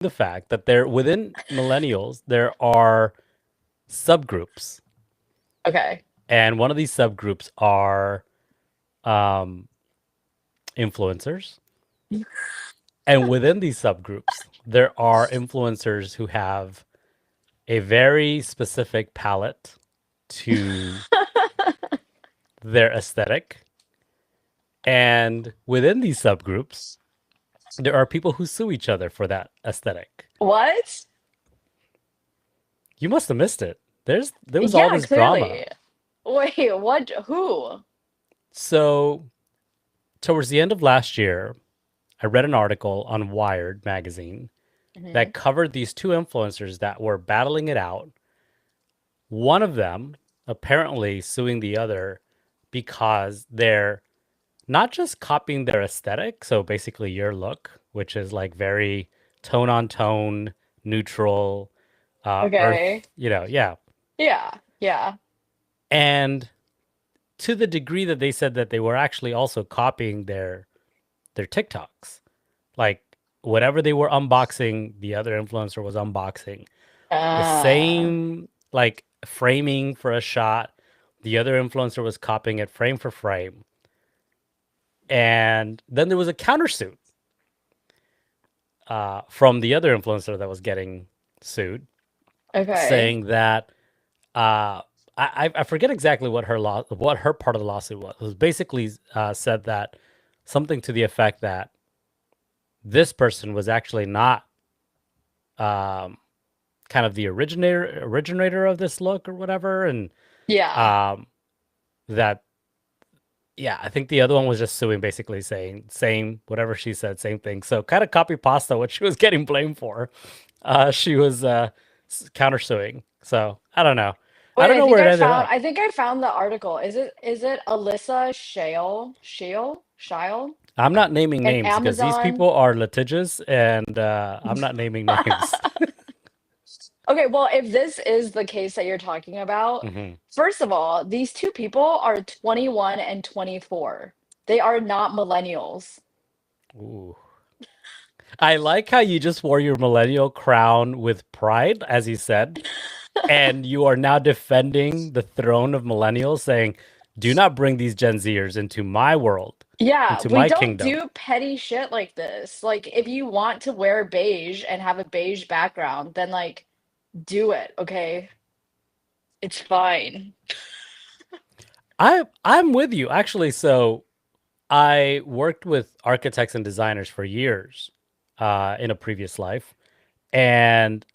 the fact that there within millennials there are subgroups, Okay. and one of these subgroups are um, influencers, and within these subgroups there are influencers who have a very specific palette to their aesthetic, and within these subgroups there are people who sue each other for that aesthetic. What? You must have missed it. There was all Yeah, this drama. clearly. Wait, what? Who? So towards the end of last year, I read an article on Wired magazine Hmm. that covered these two influencers that were battling it out. One of them apparently suing the other because they're not just copying their aesthetic, so basically your look, which is like very tone on tone, neutral, earth, Okay. yeah. Yeah. Yeah. And to the degree that they said that they were actually also copying their TikToks. Like whatever they were unboxing, the other influencer was unboxing. The Uh, same like framing for a shot, the other influencer was copying it frame for frame. And then there was a countersuit from the other influencer that was getting sued, okay. saying that uh, I forget exactly what her part of the lawsuit was. It was basically said that something to the effect that this person was actually not um, kind of the originator of this look or whatever, and Yeah. um, that yeah, I think the other one was just suing, basically saying same whatever she said, same thing. So kind of copy pasta what she was getting blamed for. She was countersuing. So I don't know. I Wait, don't I know think where it I ended found up. I think I found the article. Is it Alyssa Shale I'm not naming and names because these Amazon? people are litigious, and I'm not naming names. Okay, well, if this is the case that you're talking about, Hmm. first of all, these two people are 21 and 24. They are not millennials. Ooh. I like how you just wore your millennial crown with pride, as you said, and you are now defending the throne of millennials, saying, "Do not bring these Gen Zers into my world, Yeah, into we my don't kingdom." do petty shit like this. Like, if you want to wear beige and have a beige background, then like do it, okay? It's fine. I'm with you actually. So I worked with architects and designers for years in a previous life, and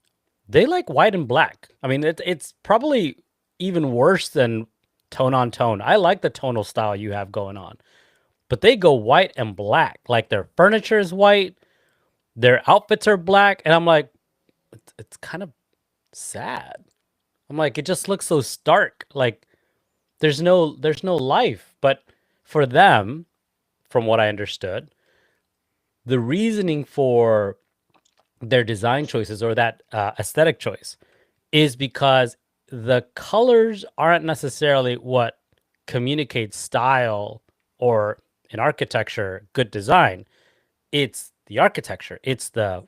they like white and black. I mean, it's probably even worse than tone on tone. I like the tonal style you have going on, but they go white and black. Like their furniture is white, their outfits are black, and I'm like, it's kind of sad. I'm like, it just looks so stark. Like there's no life. But for them, from what I understood, the reasoning for their design choices or that aesthetic choice is because the colors aren't necessarily what communicates style or in architecture good design. It's the architecture. It's the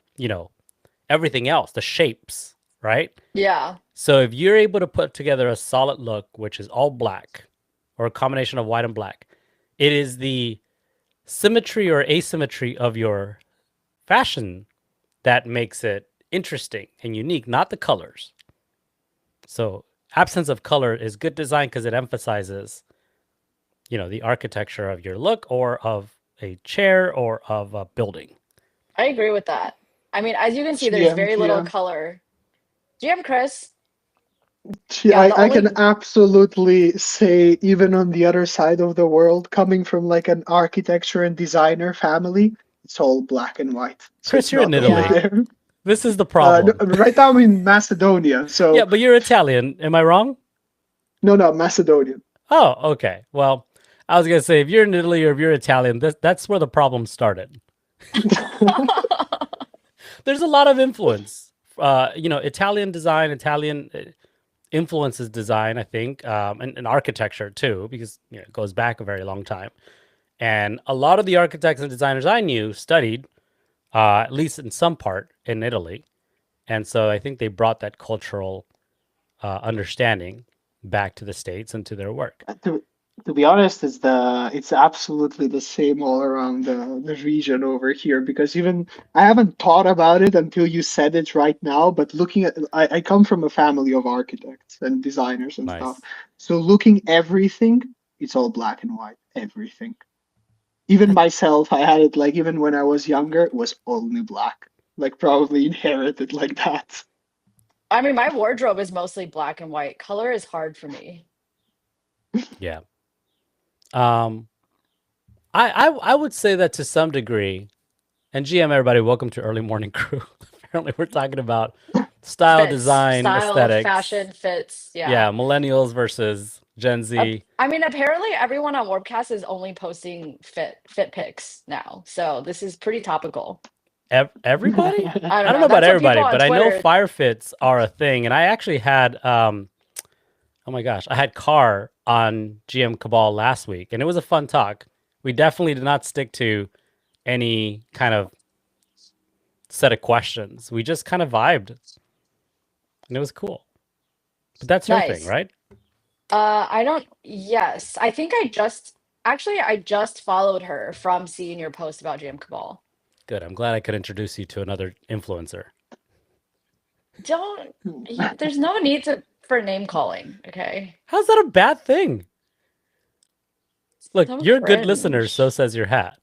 everything else, the shapes, right? Yeah. So if you're able to put together a solid look, which is all black or a combination of white and black, it is the symmetry or asymmetry of your fashion that makes it interesting and unique, not the colors. So absence of color is good design because it emphasizes, the architecture of your look or of a chair or of a building. I agree with that. I mean, as you can see, there's TM, very little TM. color. GM Chris. T- Yeah, I, the I can only absolutely say, even on the other side of the world, coming from like an architecture and designer family, it's all black and white. So Chris, it's you're in not only Italy. yeah. there. This is the No, problem. right now I'm in Macedonia, Yeah, so but you're Italian. Am I wrong? no, no, Macedonian. Oh, okay. Well, I was gonna say if you're in Italy or if you're Italian, that's where the problem started. There's a lot of influence. Italian design, Italian influences design. I think, and architecture too, because it goes back a very long time. And a lot of the architects and designers I knew studied at least in some part in Italy. And so I think they brought that cultural understanding back to the States and to their work. To be honest, it's absolutely the same all around the region over here because even I haven't thought about it until you said it right now, but looking at I come from a family of architects and designers and stuff. Nice. So looking everything, it's all black and white, everything. Even That, myself, I had it like even when I was younger, it was only black. Like probably inherited like that. I mean, my wardrobe is mostly black and white. Color is hard for me. yeah. Um, I would say that to some degree. And GM, everybody, welcome to Early Morning Crew. Apparently, we're talking about style, Fits, design, style, aesthetics. fashion, fits. Yeah. Yeah, millennials versus Gen Z. I mean, apparently everyone on Warpcast is only posting fit pics now. So this is pretty topical. Everybody? I I don't don't know know. about That's what people everybody, on but I know Twitter. fire fits are a thing. And I actually had, oh my gosh, I had Carr on GM Cabal last week, and it was a fun talk. We definitely did not stick to any kind of set of questions. We just kind of vibed, and it was cool. But that's her thing, Nice. right? I don't, yes. I just followed her from seeing your post about Jam Cabal. Good. I'm glad I could introduce you to another influencer. Don't, there's no need for name calling, okay? How's that a bad thing? Look, So you're a good listener, so cringe. says your hat.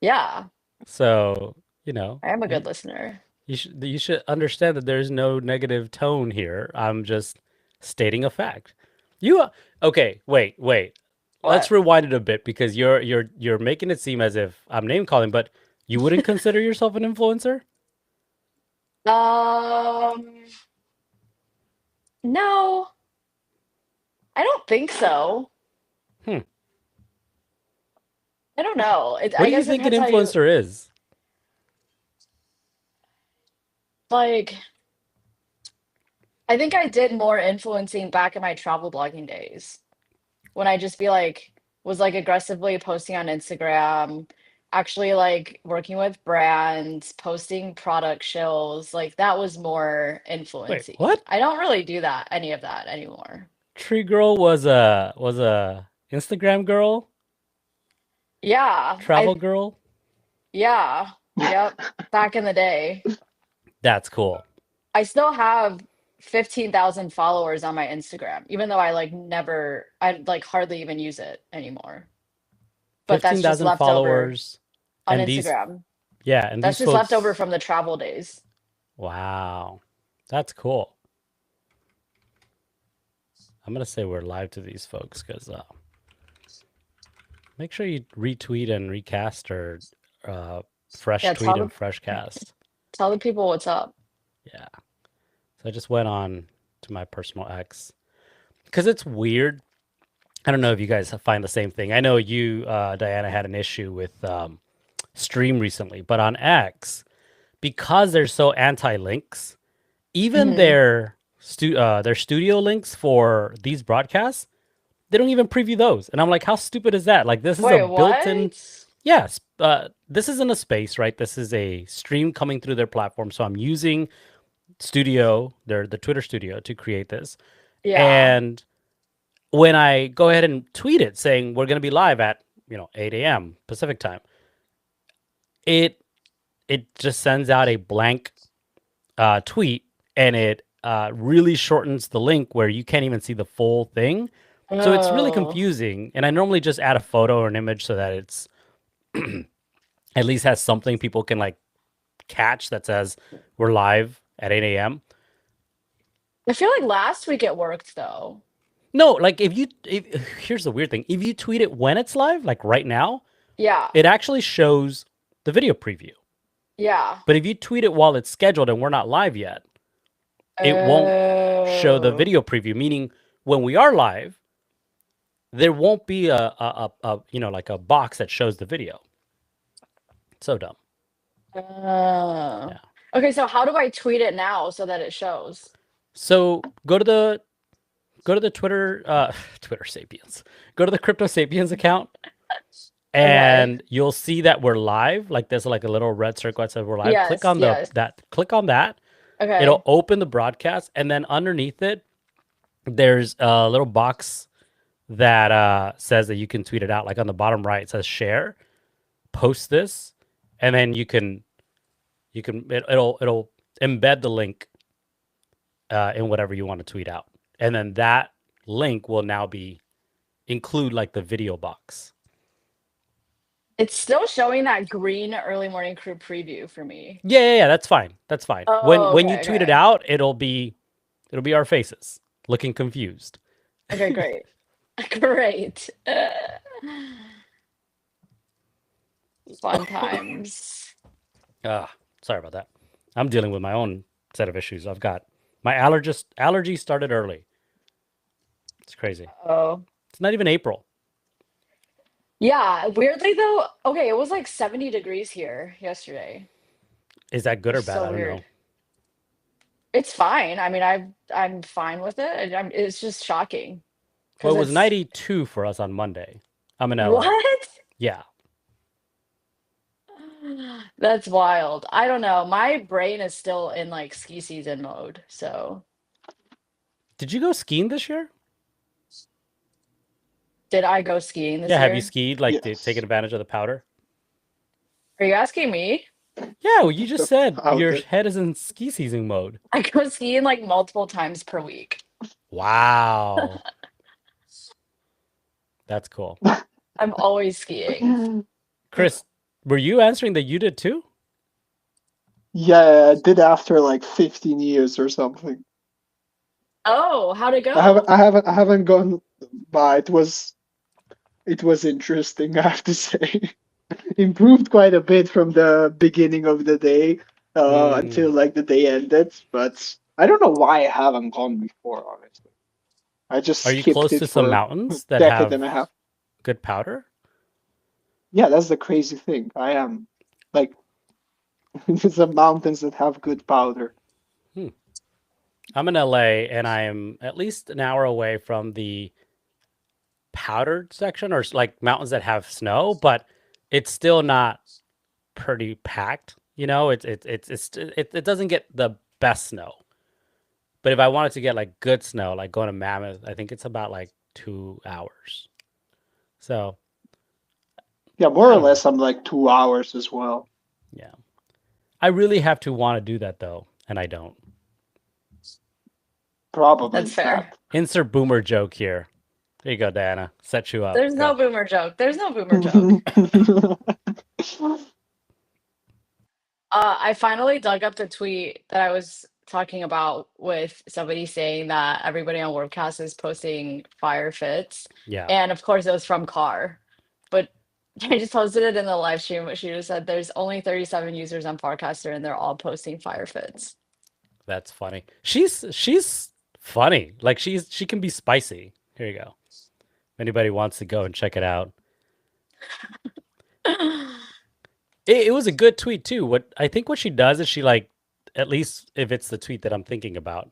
Yeah, So, you know, I am a good listener. you should understand that there's no negative tone here. I'm just stating a fact. You okay, wait. Let's What? rewind it a bit because you're making it seem as if I'm name calling, but you wouldn't consider yourself an influencer? Um, no, I don't think so. Hmm. I don't know. What I do you guess it think an depends how you influencer is? like. I think I did more influencing back in my travel blogging days when I just be like, was like aggressively posting on Instagram, actually like working with brands, posting product shows. Like that was more Wait, influencing. what? I don't really do any of that anymore. Tree Girl was a Instagram girl, Yeah, travel girl. yeah, yep. Back in the day. That's cool. I still have 15,000 followers on my Instagram, even though I like hardly even use it anymore. But that's just 15,000 left over followers, on and these Instagram. yeah, and That's these just left over folks. from the travel days. Wow, that's cool. I'm gonna say we're live to these folks because make sure you retweet and recast or uh, fresh Yeah, tweet and fresh cast. tell the people what's up. Yeah. So I just went on to my personal X because it's weird. I don't know if you guys find the same thing. I know you, Diana, had an issue with Stream recently, but on X, because they're so anti-links, even Hmm. their studio links for these broadcasts, they don't even preview those. And I'm like, how stupid is that? Like, this is a Wait, built-in. what? Yes, this isn't a space, right? This is a stream coming through their platform. So I'm using Studio, the Twitter Studio, to create this. Yeah. And when I go ahead and tweet it saying we're going to be live at 8 a.m. Pacific time, it it just sends out a blank tweet, and it really shortens the link where you can't even see the full thing. So it's really Oh. confusing. And I normally just add a photo or an image so that it's at least has something people can like catch that says we're live at 8 a.m. I feel like last week it worked though. No, like if here's the weird thing. If you tweet it when it's live, like right now, Yeah. it actually shows the video preview. Yeah. But if you tweet it while it's scheduled and we're not live yet, it won't show the Oh. video preview, meaning when we are live, there won't be a like a box that shows the video. So dumb. Oh. Yeah. Okay, so how do I tweet it now so that it shows? So go to the Twitter Twitter Sapiens. Go to the Crypto Sapiens account Okay. and you'll see that we're live. Like there's like a little red circle that says we're live. Click Yes, on yes. click on that. It'll Okay. open the broadcast, and then underneath it, there's a little box that says that you can tweet it out. Like on the bottom right, it says share, post this, and then it'll embed the link in whatever you want to tweet out, and then that link will now be include like the video box. It's still showing that green early morning crew preview for me. Yeah. That's fine. That's fine. Oh, When you okay, tweet it okay. out, it'll be our faces looking confused. Okay, great. Great. Fun times. Ah, sorry about that. I'm dealing with my own set of issues. I've got my allergy started early. It's crazy. Oh. It's not even April. Yeah, weirdly though, okay, it was like 70 degrees here yesterday. Is that good or It's bad? so I don't know. weird. It's fine. I mean, I'm fine with it. It's just shocking Well, because it was it's 92 for us on Monday. I'm in LA. what? Yeah. That's wild. I don't know. My brain is still in like ski season mode. So, Did you go skiing this year? did I go skiing this Yeah. Have you year? skied like taking Yes. advantage of the powder? Are you asking me? Yeah. Well, you just The said your powder. head is in ski season mode. I go skiing like multiple times per week. Wow. That's cool. I'm always skiing. Chris, were you answering that you did too? Yeah, I did after like 15 years or something. Oh, how'd it I haven't go? I haven't I haven't gone by. It was interesting, I have to say. Improved quite a bit from the beginning of the day Mm. until like the day ended, but I don't know why I haven't gone before, honestly. I just Are you skipped close it to some for a mountains that decade have and a half. good powder? Yeah, that's the crazy thing. I am like some mountains that have good powder. Hmm. I'm in LA and I am at least an hour away from the powdered section or like mountains that have snow, but it's still not pretty packed. You know, it doesn't get the best snow. But if I wanted to get like good snow, like going to Mammoth, I think it's about like 2 hours. So Yeah, more I or don't know. less I'm like 2 hours as well. Yeah, I really have to want to do that though, and I don't. That's Probably fair. not. Insert boomer joke here. There you go, Diana. Set you up. There's no Go. boomer joke. There's no boomer joke. I finally dug up the tweet that I was talking about with somebody saying that everybody on Warpcast is posting fire fits. Yeah, And of course, it was from Car. But I just posted it in the live stream, but she just said there's only 37 users on Farcaster and they're all posting fire fits. that's funny. She's funny. Like she can be spicy. Here you go. If anybody wants to go and check it out. It was a good tweet too. What I think what she does is she like, at least if it's the tweet that I'm thinking about,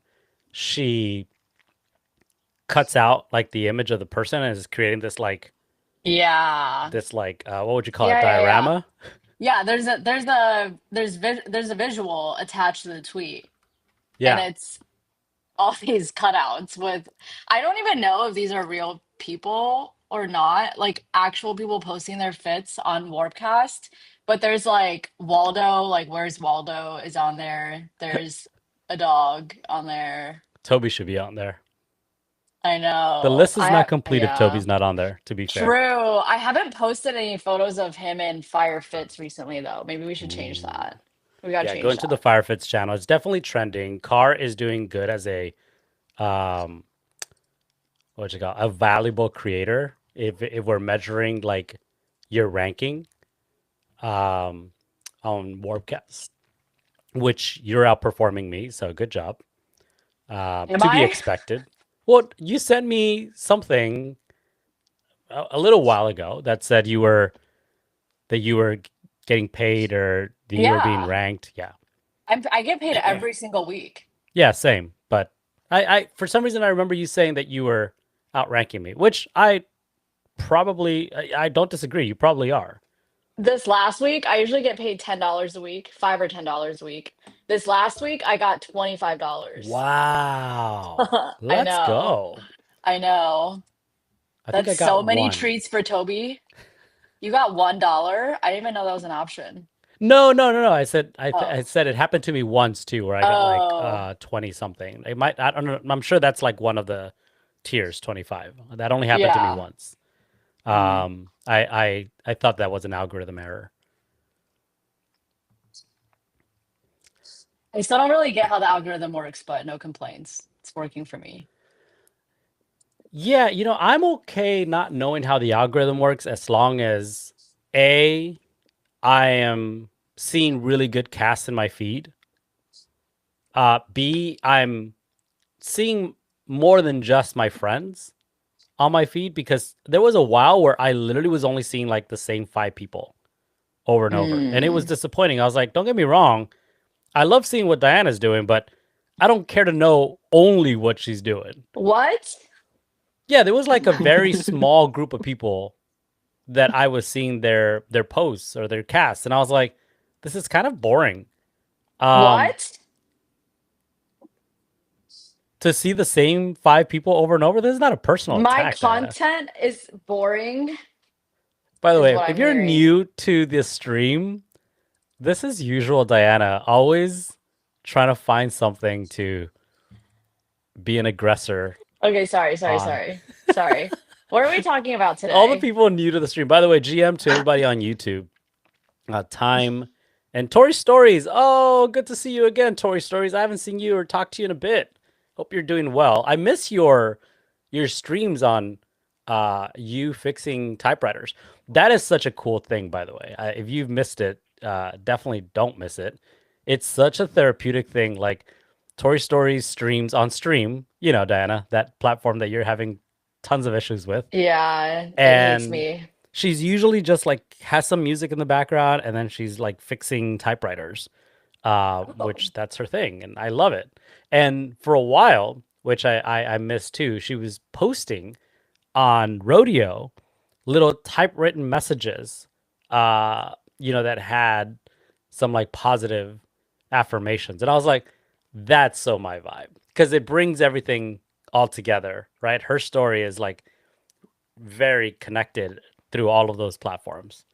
she cuts out like the image of the person and is creating Yeah. what would you call it, Yeah, yeah, yeah. diorama? Yeah, there's a visual attached to the tweet and Yeah, it's all these cutouts with I don't even know if these are real people or not, like actual people posting their fits on Warpcast. But there's like Waldo, like where's Waldo is on there. There's a dog on there. Toby should be on there. I The know. list is not complete if Yeah. Toby's not on there, to be fair. True. I haven't posted any photos of him in fire fits recently though. Maybe we should change Ooh. that. We gotta Yeah, go change into the that. Firefits channel. It's definitely trending. Car is doing good as a um what you call a valuable creator. If we're measuring like your ranking um on Warpcast, which you're outperforming me, so good job. Am To be I? expected. Well, you sent me something a little while ago that said you were getting paid or that you were being Yeah. ranked. Yeah. I get paid every single week. Yeah, same. But I for some reason I remember you saying that you were outranking me, which I probably, I don't disagree. You probably are. This last week, I usually get paid $10 a week, $5 or $10 a week. This last week, I got $25. Wow. I Let's know. go. I know. I think That's I got so many one. treats for Toby. You got $1? I didn't even know that was an option. No, no, no, no. I Oh. said it happened to me once too, where I got like Oh. 20 something. It might I don't know. I'm sure that's like one of the tiers, 25. That only happened to me Yeah. once. Mm. I thought that was an algorithm error. I still don't really get how the algorithm works, but no complaints. It's working for me. Yeah, I'm okay not knowing how the algorithm works as long as A, I am seeing really good casts in my feed. B, I'm seeing more than just my friends on my feed because there was a while where I literally was only seeing like the same five people over and over. And it was Mm. disappointing. I was like, don't get me wrong, I love seeing what Diana's doing, but I don't care to know only what she's doing. What? Yeah, there was like a very small group of people that I was seeing their posts or their casts, and I was like, this is kind of boring. Um, What? to see the same five people over and over, this is not a personal My attack, Diana. content is boring, By the is way, what if I'm you're hearing. new to this stream, this is usual Diana, always trying to find something to be an aggressor Okay, sorry, sorry, on. sorry. Sorry. What are we talking about All the today? people new to the stream. By the way, GM to everybody on YouTube. Time and Tori Stories. Oh, good to see you again, Tori Stories. I haven't seen you or talked to you in a bit. Hope you're doing well. I miss your streams on you fixing typewriters. That is such a cool thing, by the way. If you've missed it, definitely don't miss it. It's such a therapeutic thing. Like Tori Stories streams on stream. Diana, that platform that you're having tons of issues with, Yeah, it hates and me. she's usually just like has some music in the background and then she's like fixing typewriters, Oh. which that's her thing and I love it. And for a while, which I missed too, she was posting on Rodeo little typewritten messages, that had some like positive affirmations, and I was like, that's so my vibe because it brings everything all together, right? Her story is like very connected through all of those platforms.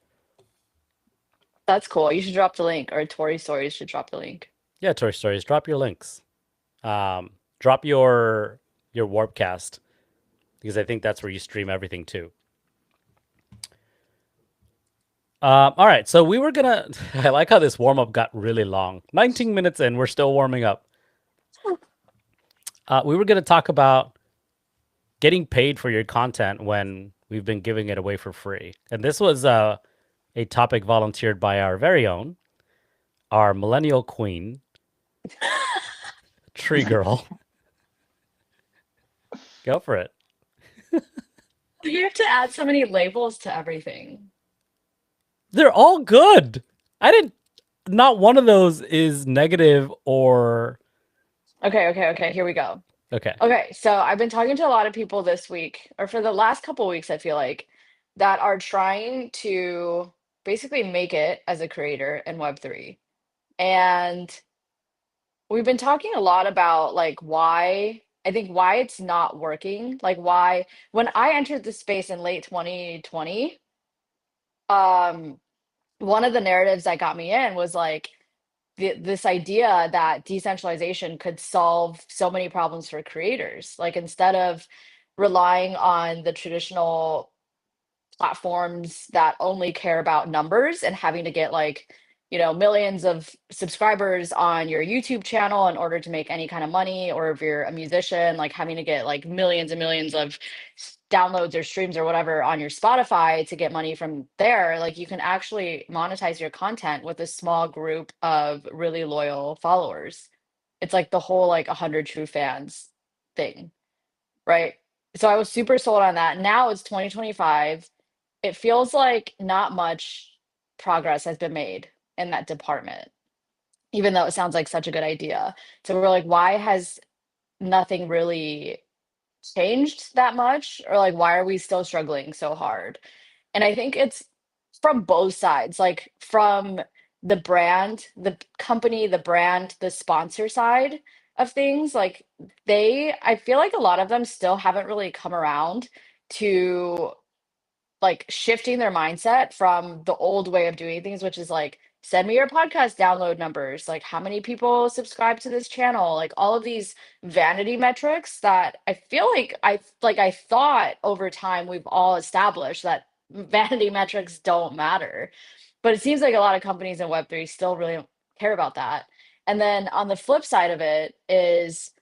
That's cool. You should drop the link, or Tori Stories should drop the link. Yeah, Toy Stories, drop your links. Drop your Warpcast because I think that's where you stream everything too. All right, so we were gonna. I like how this warm up got really long. 19 minutes in, we're still warming up. We were gonna talk about getting paid for your content when we've been giving it away for free, and this was a topic volunteered by our very own, our millennial queen, Tree Girl. Go for it. You have to add so many labels to everything. They're all good. I didn't. Not one of those is negative or Okay, okay, okay. Here we go. okay. Okay, so I've been talking to a lot of people this week, or for the last couple weeks, I feel like, that are trying to basically make it as a creator in Web3. And we've been talking a lot about like why, I think why it's not working. Like why when I entered the space in late 2020, um, one of the narratives that got me in was like this idea that decentralization could solve so many problems for creators. Like instead of relying on the traditional platforms that only care about numbers and having to get like millions of subscribers on your YouTube channel in order to make any kind of money, or if you're a musician like having to get like millions and millions of downloads or streams or whatever on your Spotify to get money from there. Like you can actually monetize your content with a small group of really loyal followers. It's like the whole like 100 true fans thing, right? So I was super sold on that. Now it's 2025. It feels like not much progress has been made in that department, even though it sounds like such a good idea. So we're like, why has nothing really changed that much, or like why are we still struggling so hard? And I think it's from both sides, like from the brand, the company, the brand, the sponsor side of things. Like I feel like a lot of them still haven't really come around to like shifting their mindset from the old way of doing things, which is like, send me your podcast download numbers, like how many people subscribe to this channel, like all of these vanity metrics that I feel like I thought over time we've all established that vanity metrics don't matter. But it seems like a lot of companies in Web3 still really don't care about that. And then on the flip side of it is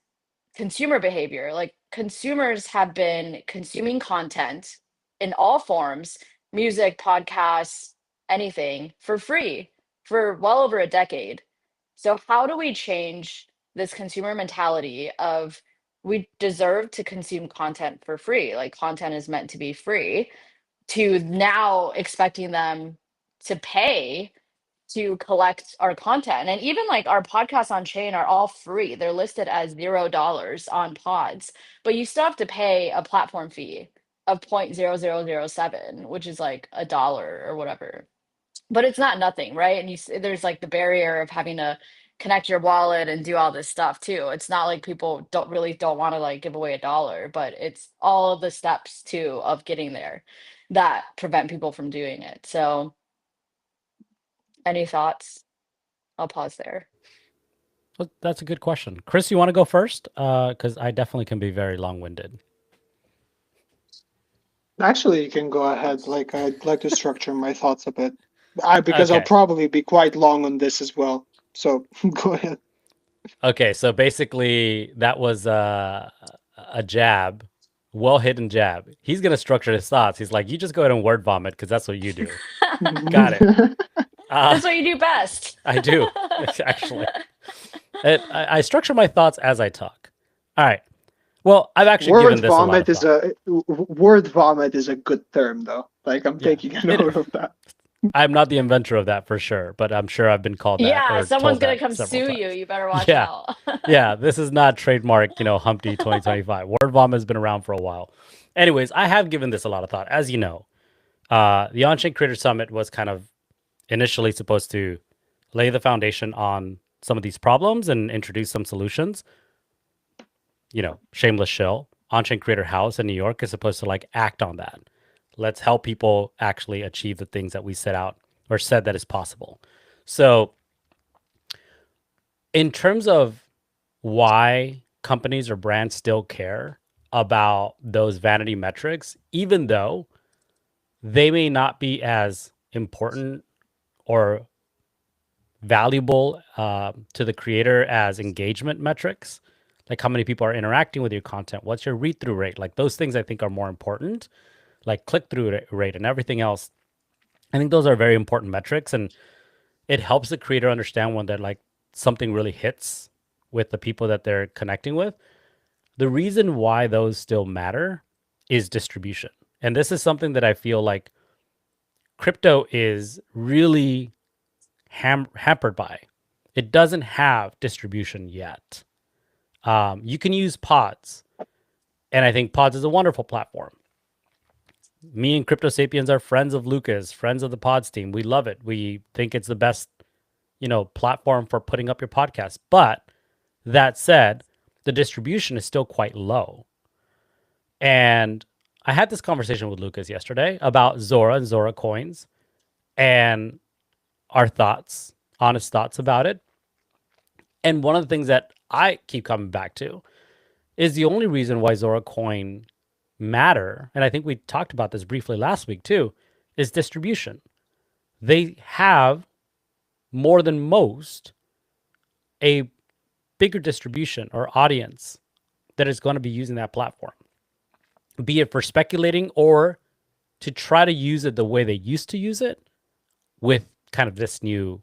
consumer behavior. Like consumers have been consuming content in all forms, music, podcasts, anything for free for well over a decade. So, how do we change this consumer mentality of we deserve to consume content for free? Like, content is meant to be free, to now expecting them to pay to collect our content. And even like our podcasts on chain are all free. They're listed as $0 on pods, but you still have to pay a platform fee of 0.0007, which is like a dollar or whatever. But it's not nothing, right? And there's like the barrier of having to connect your wallet and do all this stuff too. It's not like people don't want to like give away a dollar, but it's all of the steps too of getting there that prevent people from doing it. So, any thoughts? I'll pause there. Well, that's a good question. Chris, you want to go first? Because I definitely can be very long-winded. Actually, you can go ahead. Like, I'd like to structure my thoughts a bit. Because I'll Okay. probably be quite long on this as well. So go ahead. Okay. So basically, that was a jab, well-hidden jab. He's gonna structure his thoughts. He's like, "You just go ahead and word vomit because that's what you do." Got it. That's what you do best. I do actually. I structure my thoughts as I talk. All right. Well, I've actually given this a lot of thought. Word vomit is a good term though. Like I'm Yeah, taking a note of that. I'm not the inventor of that for sure, but I'm sure I've been called that Yeah, or someone's told gonna that come several sue you. times. You better watch Yeah, out. yeah. This is not trademark, Humpty 2025. Word vomit has been around for a while. Anyways, I have given this a lot of thought. As you know, the On-Chain Creator Summit was kind of initially supposed to lay the foundation on some of these problems and introduce some solutions. Shameless shill. On-Chain Creator House in New York is supposed to like act on that. Let's help people actually achieve the things that we set out or said that is possible. So, in terms of why companies or brands still care about those vanity metrics, even though they may not be as important or valuable to the creator as engagement metrics, like how many people are interacting with your content, what's your read through rate, like those things I think are more important, like click through rate and everything else. I think those are very important metrics, and it helps the creator understand when that like something really hits with the people that they're connecting with. The reason why those still matter is distribution. And this is something that I feel like crypto is really hampered by. It doesn't have distribution yet. You can use pods, and I think pods is a wonderful platform. Me and Crypto Sapiens are friends of Lucas, friends of the pods team. We love it. We think it's the best, platform for putting up your podcast. But that said, the distribution is still quite low. And I had this conversation with Lucas yesterday about Zora and Zora coins and our thoughts, honest thoughts about it. And one of the things that I keep coming back to is the only reason why Zora coin matter, and I think we talked about this briefly last week too, is distribution. They have more than most a bigger distribution or audience that is going to be using that platform, be it for speculating or to try to use it the way they used to use it with kind of this new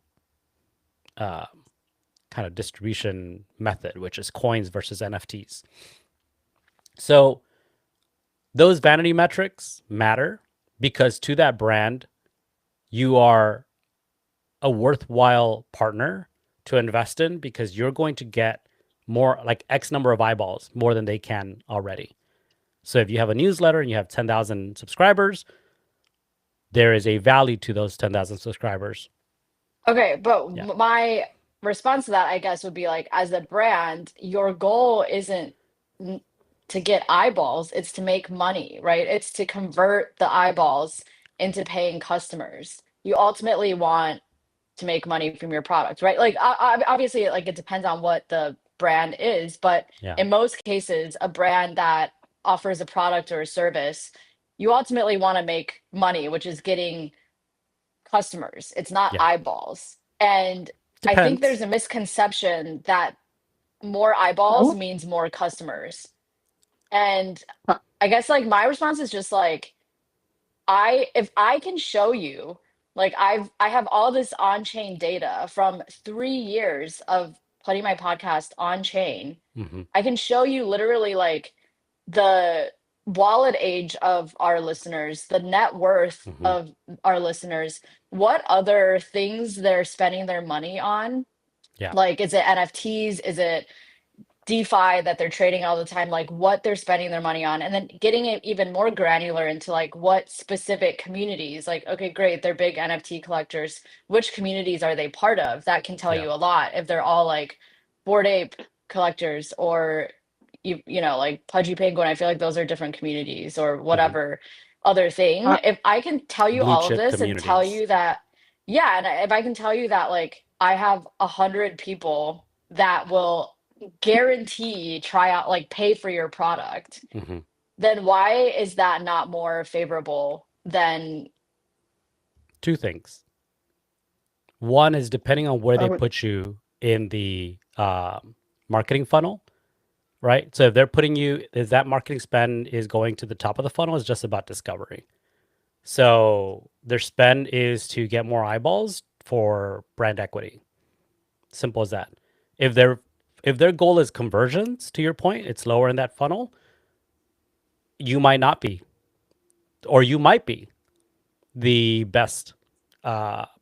uh, kind of distribution method, which is coins versus NFTs. So those vanity metrics matter because to that brand, you are a worthwhile partner to invest in because you're going to get more like X number of eyeballs more than they can already. So if you have a newsletter and you have 10,000 subscribers, there is a value to those 10,000 subscribers. Okay, but Yeah. my response to that, I guess, would be like, as a brand, your goal isn't n- to get eyeballs, it's to make money, right? It's to convert the eyeballs into paying customers. You ultimately want to make money from your product, right? Like, obviously, like it depends on what the brand is, but Yeah. in most cases, a brand that offers a product or a service, you ultimately want to make money, which is getting customers. It's not Yeah. eyeballs. And I think Depends. there's a misconception that more I eyeballs would, means more customers. And uh, I guess like my response is just like, I if I can show you, like I have all this on-chain data from 3 years of putting my podcast on chain. Hmm. I can show you literally like the wallet age of our listeners, the net worth Hmm. of our listeners, what other things they're spending their money on. Yeah. Like, is it NFTs? Is it DeFi that they're trading all the time, like what they're spending their money on, and then getting it even more granular into like what specific communities, like, okay, great, they're big NFT collectors. Which communities are they part of? That can tell Yeah. you a lot. If they're all like Bored Ape collectors or you know, like Pudgy Penguin, I feel like those are different communities or Hmm. whatever other thing. I, If I can tell you Blue all of chip this and tell communities. you that, yeah, and if I can tell you that like I have 100 people that will guarantee try out like pay for your product, Hmm. then why is that not more favorable than Two things. One is depending on where I they would, put you in the marketing funnel, right? So if they're putting you, is that marketing spend is going to the top of the funnel is just about discovery. So their spend is to get more eyeballs for brand equity. Simple as that. If their if their goal is conversions, to your point, it's lower in that funnel. You might not be, or you might be the best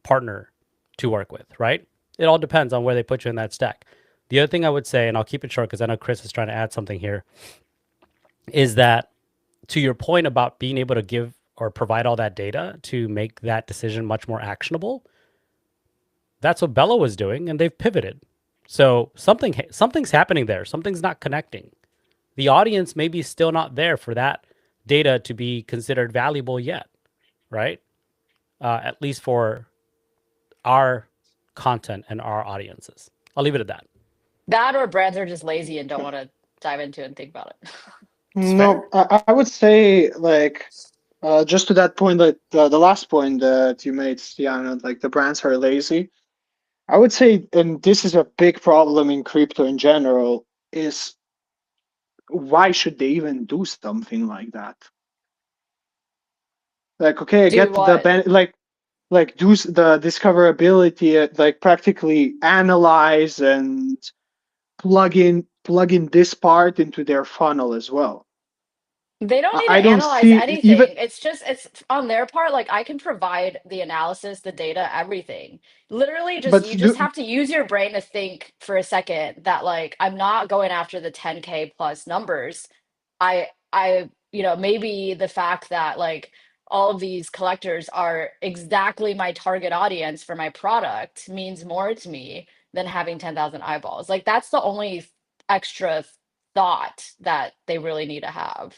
partner to work with, right? It all depends on where they put you in that stack. The other thing I would say, and I'll keep it short because I know Chris is trying to add something here, is that to your point about being able to give or provide all that data to make that decision much more actionable, that's what Bella was doing, and they've pivoted. So something's happening there. Something's not connecting. The audience maybe still not there for that data to be considered valuable yet, right? At least for our content and our audiences. I'll leave it at that. that, or brands are just lazy and don't want to dive into it and think about it. It's fair. no, I would say like just to that point, that the last point that you made, Stiana, like the brands are lazy. I would say, and this is a big problem in crypto in general, is why should they even do something like that? Like, okay, I Do get the what? like do the discoverability, like practically analyze and plug in this part into their funnel as well. They don't need I to don't analyze see even, anything. It's just, it's on their part. Like, I can provide the analysis, the data, everything. Literally, just but you just have to use your brain to think for a second that, like, I'm not going after the 10K plus numbers. You know, maybe the fact that, like, all of these collectors are exactly my target audience for my product means more to me than having 10,000 eyeballs. Like, that's the only extra thought that they really need to have.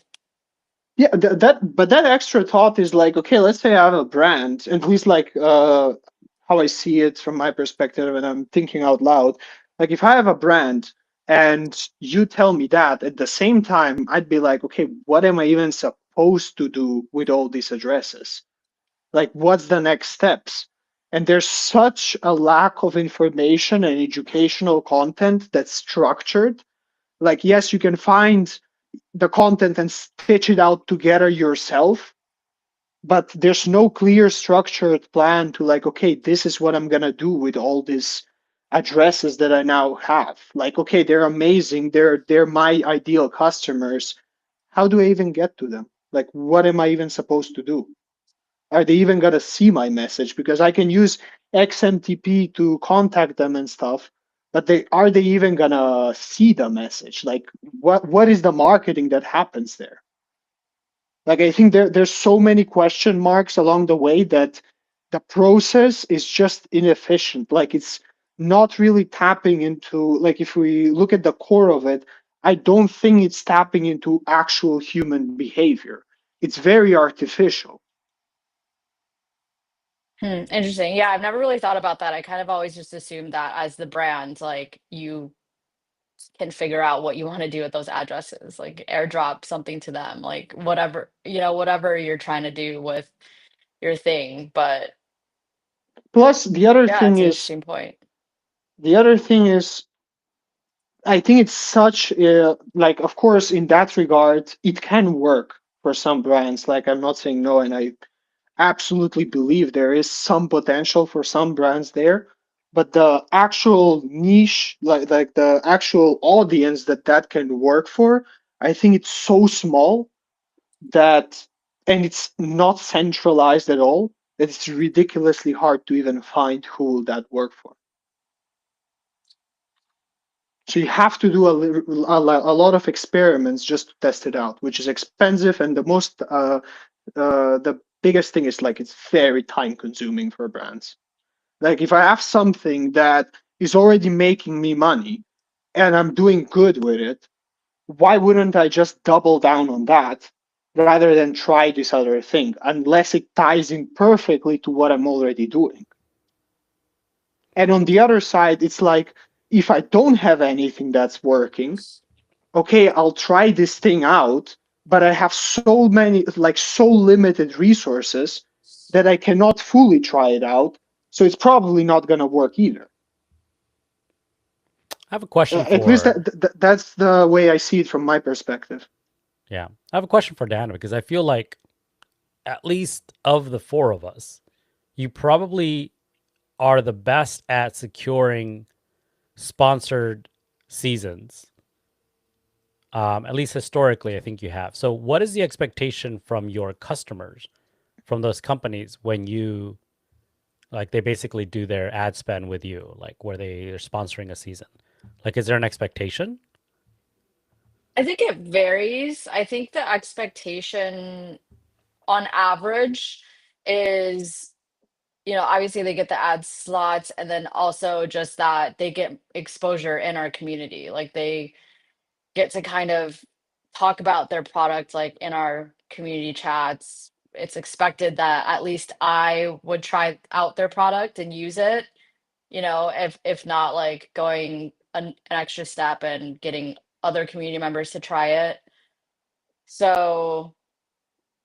yeah, but that extra thought is like, okay, let's say I have a brand, and at least like how I see it from my perspective, and I'm thinking out loud. Like if I have a brand and you tell me that at the same time, I'd be like, okay, what am I even supposed to do with all these addresses? Like, what's the next steps? And there's such a lack of information and educational content that's structured. Like, yes, you can find the content and stitch it out together yourself, but there's no clear structured plan to like, okay, this is what I'm gonna do with all these addresses that I now have. Like, okay, they're amazing, they're my ideal customers. How do I even get to them? Like, what am I even supposed to do? Are they even gonna see my message? Because I can use XMTP to contact them and stuff, but they even gonna see the message? Like, what is the marketing that happens there? Like I think there's so many question marks along the way that the process is just inefficient. Like it's not really tapping into, like if we look at the core of it, I don't think it's tapping into actual human behavior. It's very artificial. Interesting. Yeah, I've never really thought about that. I kind of always just assumed that as the brand, like you can figure out what you want to do with those addresses, like airdrop something to them, like whatever, whatever you're trying to do with your thing. But Plus, yeah, that's an interesting point. the other thing is, I think it's such like, of course, in that regard, it can work for some brands. Like I'm not saying no, and I absolutely believe there is some potential for some brands there, but the actual niche, like the actual audience that can work for, I think it's so small that, and it's not centralized at all, that it's ridiculously hard to even find who will that work for. So you have to do a lot of experiments just to test it out, which is expensive, and the biggest thing is like it's very time consuming for brands. Like if I have something that is already making me money and I'm doing good with it, why wouldn't I just double down on that rather than try this other thing, unless it ties in perfectly to what I'm already doing? And on the other side, it's like if I don't have anything that's working, okay, I'll try this thing out, but I have so many, like so limited resources that I cannot fully try it out. So it's probably not going to work either. I have a question At least for that's the way I see it from my perspective. yeah. I have a question for Dan because I feel like at least of the four of us, you probably are the best at securing sponsored seasons. At least historically, I think you have. So, what is the expectation from your customers, from those companies, when you like they basically do their ad spend with you, like where they are sponsoring a season? Like, is there an expectation? I think it varies. I think the expectation on average is, obviously they get the ad slots and then also just that they get exposure in our community. Like they get to kind of talk about their product like in our community chats. It's expected that at least I would try out their product and use it, if not like going an extra step and getting other community members to try it. So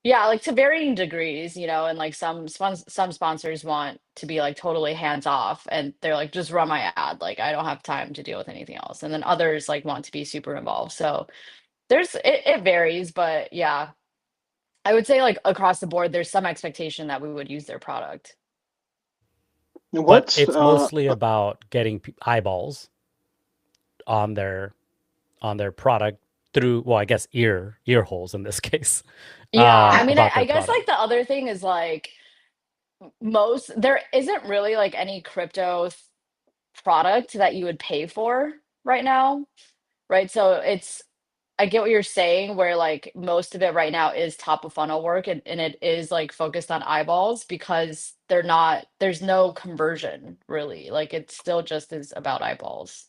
yeah, like to varying degrees, and like some sponsors want to be like totally hands off and they're like just run my ad, like I don't have time to deal with anything else. And then others like want to be super involved. So it varies, but yeah, I would say like across the board there's some expectation that we would use their product. But What's it's mostly about getting eyeballs on their product through, well, I guess ear holes in this case, Yeah, I mean, I, about their I guess product. like the other thing is like most there isn't really like any crypto product that you would pay for right now, right? So I get what you're saying, where like most of it right now is top of funnel work and it is like focused on eyeballs because there's no conversion really. Like it still just is about eyeballs.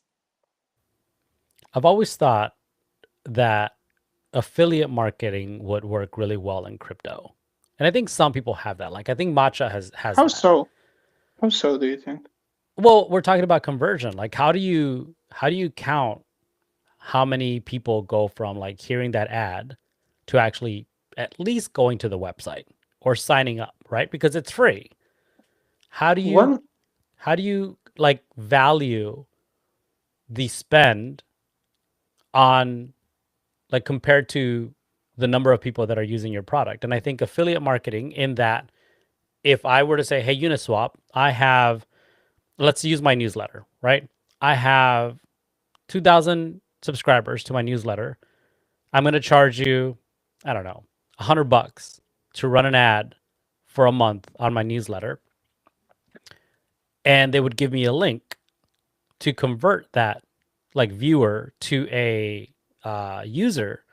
I've always thought that affiliate marketing would work really well in crypto. And I think some people have that. Like I think Matcha has how that. so? How so do you think? Well, we're talking about conversion. Like how do you count how many people go from like hearing that ad to actually at least going to the website or signing up, right? Because it's free. How do you One how do you like value the spend on like compared to the number of people that are using your product? And I think affiliate marketing in that if I were to say, "Hey Uniswap, I have let's use my newsletter, right? I have 2,000 subscribers to my newsletter. I'm going to charge you, I don't know, $100 to run an ad for a month on my newsletter." And they would give me a link to convert that like viewer to a user.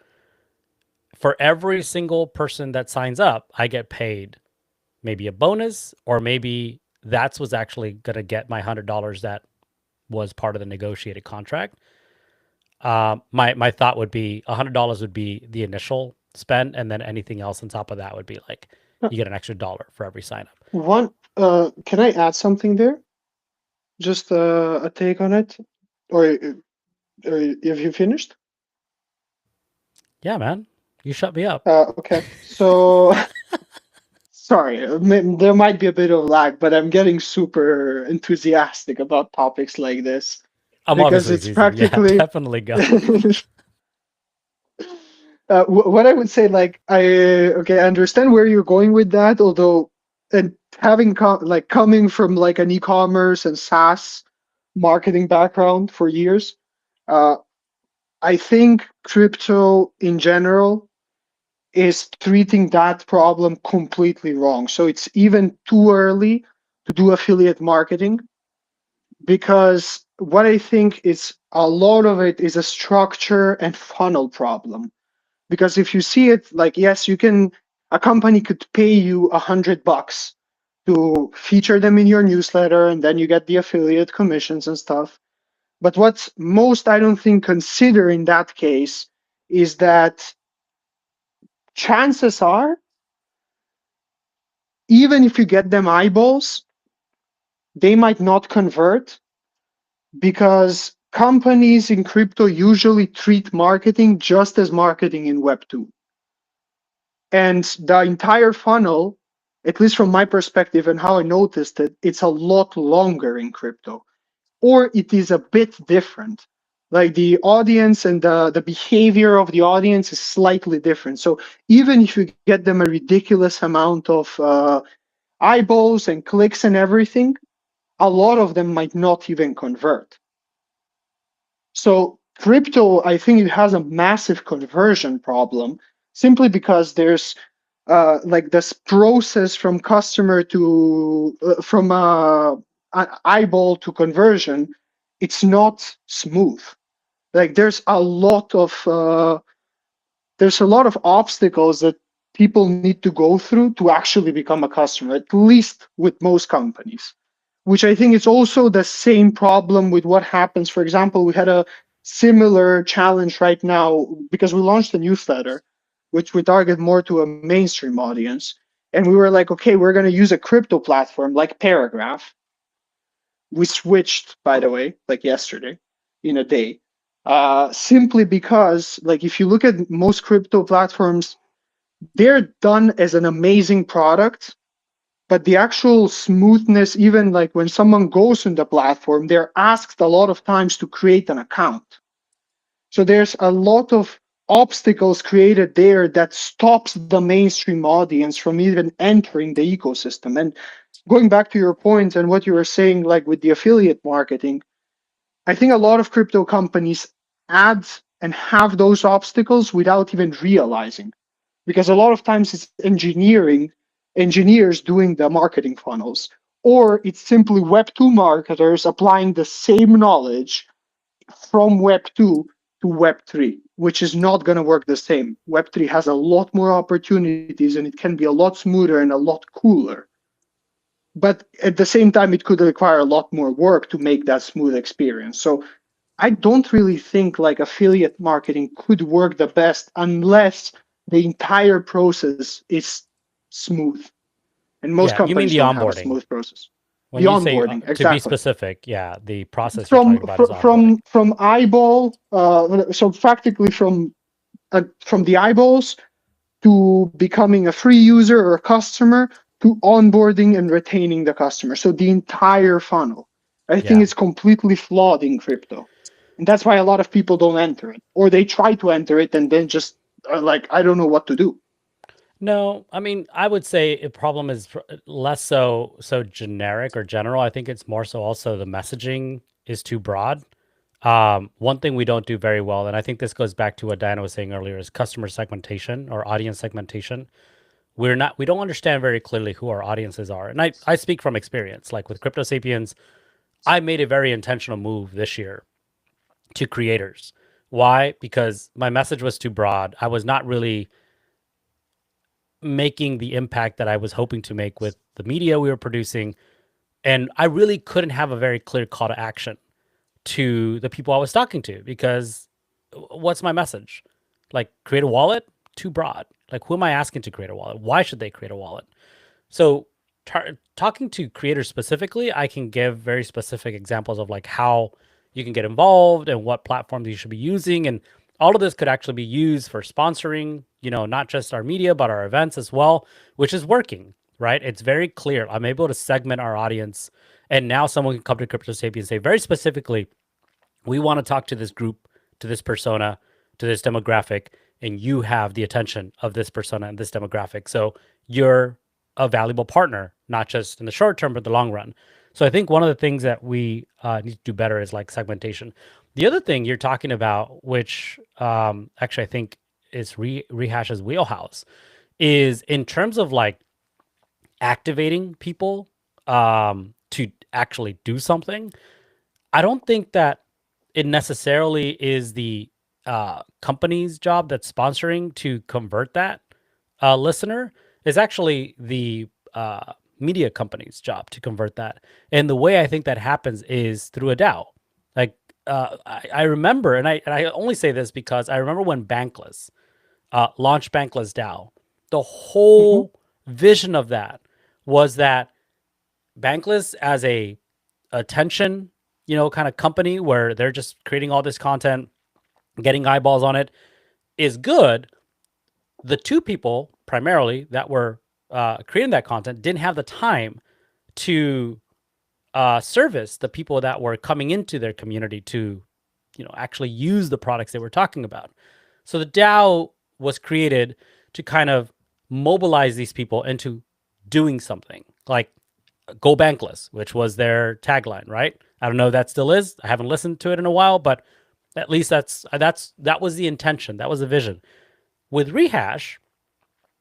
for every single person that signs up, I get paid maybe a bonus, or maybe that's was actually going to get my $100 that was part of the negotiated contract. My thought would be $100 would be the initial spend, and then anything else on top of that would be like you get an extra dollar for every sign up. One, can I add something there? Just a take on it, or have you finished? Yeah, man, you shut me up. Okay. So sorry, there might be a bit of lag, but I'm getting super enthusiastic about topics like this I'm because obviously it's teasing. Yeah, practically definitely go. what I would say. Like, I understand where you're going with that, although, and having like coming from like an e-commerce and SaaS marketing background for years, uh, I think crypto in general is treating that problem completely wrong. So it's even too early to do affiliate marketing because what I think is a lot of it is a structure and funnel problem. Because if you see it like, yes, you can, a company could pay you $100 to feature them in your newsletter, and then you get the affiliate commissions and stuff. But what's most, I don't think, consider in that case is that chances are, even if you get them eyeballs, they might not convert because companies in crypto usually treat marketing just as marketing in Web 2. And the entire funnel, at least from my perspective and how I noticed it, it's a lot longer in crypto, or it is a bit different. Like the audience and the behavior of the audience is slightly different. So even if you get them a ridiculous amount of eyeballs and clicks and everything, a lot of them might not even convert. So crypto, I think it has a massive conversion problem simply because there's like this process from customer to from eyeball to conversion. It's not smooth. Like there's a lot of obstacles that people need to go through to actually become a customer, at least with most companies, which I think is also the same problem with what happens. For example, we had a similar challenge right now because we launched a newsletter, which we target more to a mainstream audience. And we were like, okay, we're going to use a crypto platform like Paragraph. We switched, by the way, like yesterday in a day, simply because, like, if you look at most crypto platforms, they're done as an amazing product, but the actual smoothness, even like when someone goes on the platform, they're asked a lot of times to create an account. So there's a lot of obstacles created there that stops the mainstream audience from even entering the ecosystem. And going back to your point and what you were saying, like with the affiliate marketing, I think a lot of crypto companies add and have those obstacles without even realizing, because a lot of times it's engineers doing the marketing funnels, or it's simply Web 2 marketers applying the same knowledge from Web 2 to Web 3, which is not going to work the same. Web 3 has a lot more opportunities and it can be a lot smoother and a lot cooler. But at the same time, it could require a lot more work to make that smooth experience. So I don't really think like affiliate marketing could work the best unless the entire process is smooth. And most Yeah, you mean companies the don't have a onboarding. smooth process. The When you say onboarding, to be exactly. specific, yeah, the process you're From talking about is onboarding. eyeball, so practically from the eyeballs to becoming a free user or a customer to onboarding and retaining the customer. So the entire funnel. I think Yeah. it's completely flawed in crypto. And that's why a lot of people don't enter it, or they try to enter it and then just are like, I don't know what to do. No, I mean, I would say a problem is less so generic or general. I think it's more so also the messaging is too broad. One thing we don't do very well, and I think this goes back to what Diana was saying earlier, is customer segmentation or audience segmentation. We don't understand very clearly who our audiences are. And I speak from experience. Like with Crypto Sapiens, I made a very intentional move this year to creators. Why? Because my message was too broad. I was not really making the impact that I was hoping to make with the media we were producing. And I really couldn't have a very clear call to action to the people I was talking to because what's my message? Like, create a wallet? Too broad. Like, who am I asking to create a wallet? Why should they create a wallet? So, talking to creators specifically, I can give very specific examples of like how you can get involved and what platforms you should be using. And all of this could actually be used for sponsoring, not just our media, but our events as well, which is working, right? It's very clear. I'm able to segment our audience. And now someone can come to Crypto Sapien and say very specifically, we want to talk to this group, to this persona, to this demographic, and you have the attention of this persona and this demographic. So you're a valuable partner, not just in the short term, but the long run. So I think one of the things that we need to do better is like segmentation. The other thing you're talking about, which actually I think is Rehash's wheelhouse, is in terms of like activating people to actually do something. I don't think that it necessarily is the company's job that's sponsoring to convert that listener. It's actually the media company's job to convert that. And the way I think that happens is through a DAO. Like I remember, and I only say this because I remember when Bankless launched Bankless DAO. The Hmm. whole vision of that was that Bankless as a attention, kind of company where they're just creating all this content, getting eyeballs on it is good. The two people primarily that were creating that content didn't have the time to service the people that were coming into their community to, actually use the products they were talking about. So the DAO was created to kind of mobilize these people into doing something like go bankless, which was their tagline, right? I don't know if that still is. I haven't listened to it in a while, but at least that was the intention. That was the vision. With Rehash,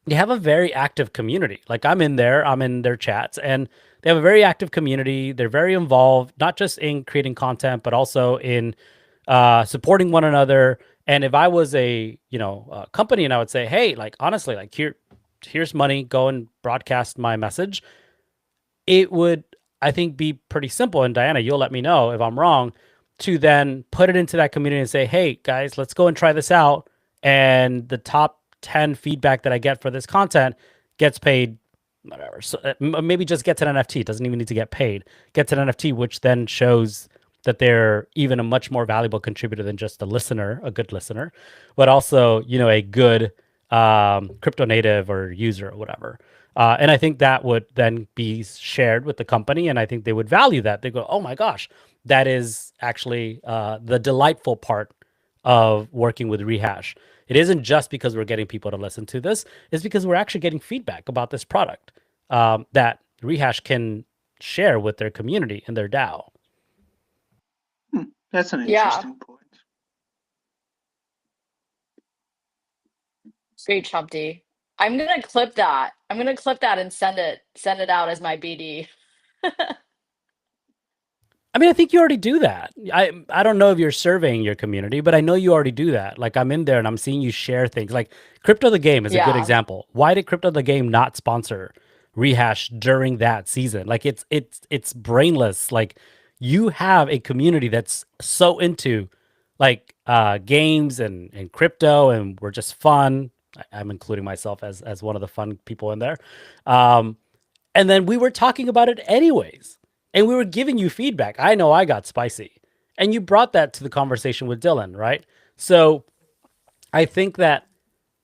they have a very active community. Like I'm in there, I'm in their chats, and they have a very active community. They're very involved, not just in creating content, but also in supporting one another. And if I was a company, and I would say, hey, like honestly, like here's money, go and broadcast my message. It would, I think, be pretty simple. And Diana, you'll let me know if I'm wrong, to then put it into that community and say, hey, guys, let's go and try this out. And the top 10 feedback that I get for this content gets paid, whatever. So maybe just gets an NFT. It doesn't even need to get paid. Gets an NFT, which then shows that they're even a much more valuable contributor than just a listener, a good listener, but also, a good crypto native or user or whatever. And I think that would then be shared with the company, and I think they would value that. They go, "Oh my gosh, that is actually the delightful part of working with Rehash. It isn't just because we're getting people to listen to this; it's because we're actually getting feedback about this product that Rehash can share with their community and their DAO." Hmm. That's an Yeah, interesting point. great Chumpty. I'm gonna clip that. I'm gonna clip that and send it out as my BD. I mean, I think you already do that. I don't know if you're surveying your community, but I know you already do that. Like I'm in there and I'm seeing you share things. Like Crypto the Game is a good Yeah. example. Why did Crypto the Game not sponsor Rehash during that season? Like it's brainless. Like you have a community that's so into like games and crypto, and we're just fun. I'm including myself as one of the fun people in there. Um, and then we were talking about it anyways. And we were giving you feedback. I know I got spicy. And you brought that to the conversation with Dylan, right? So I think that